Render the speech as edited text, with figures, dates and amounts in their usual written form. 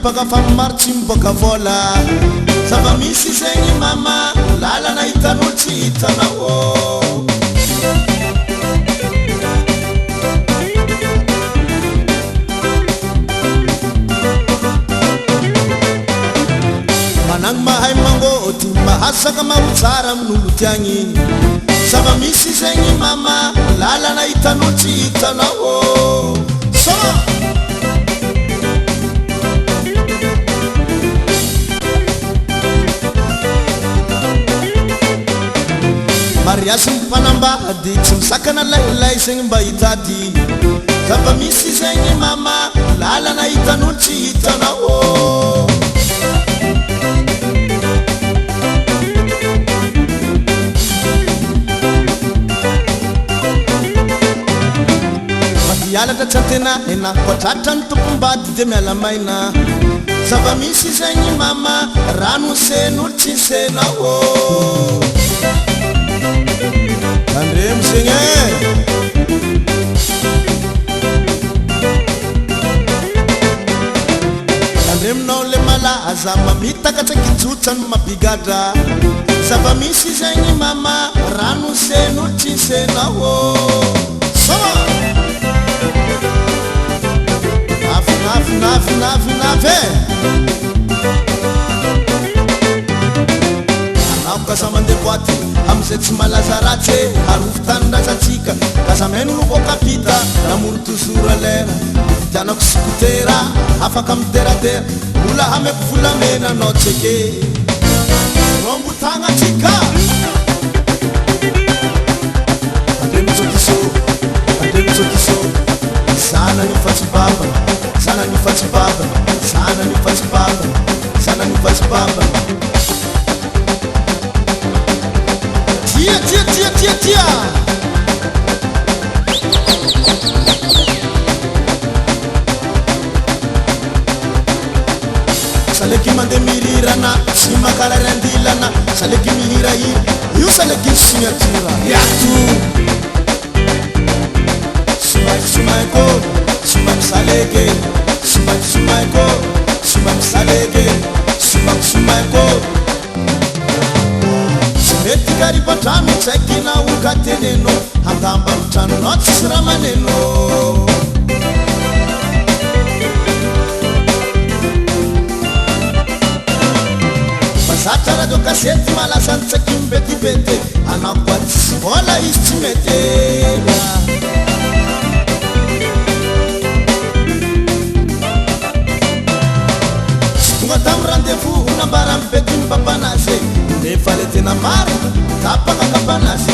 baka famamaritsy miboaka vola zava-misy zegny mama lalana hitanao tsy hitanao managny mahay mangôty mahasaka maro tsara amin'olo tiagny zava-misy zegny mama lalana hitanao tsy hitanao so mariasy mipanambady tsy misakana lailay zegny mba hitady zava-misy zegny mama lalana hitanao tsy hitanao madialatra tsy antena ena koatratra ny tompom-bady de miala maina zava-misy zegny mama rano seno tsy senao andremo zegny andreminao le malaza mamitaka tsakijotsa no mabigadra zava-misy zegny mama rano seno tsy senao sama navy anao kasa mandeha boaty amizay tsy malaza ratsy arofo tanydrasatsika kasameno no vokapita namoro tozora lera vidianako sikotera afaka miteratera ola hameko volamena anao tseke rombotagna tsika andremitsokiso sana nifatsy baba sana nifatsy baba sana nifatsy baba sana nifatsy baba tia saleky mandeha mirirana sy makararandilana saleky mihira io saleky signature yato sumaiko sumaiko saleke sumaiko saleke sumaiko mety karipatrano tsaiky na okateneno handamba mitranonao tsisy raha maneno mazatra radio kasety malasany tsaiky mibetibety anao koa tsisy vola izy tsy mety tonga tamy rendez-vous nambara mibety mipapanazy nefa le tena marina tapaka kapanazy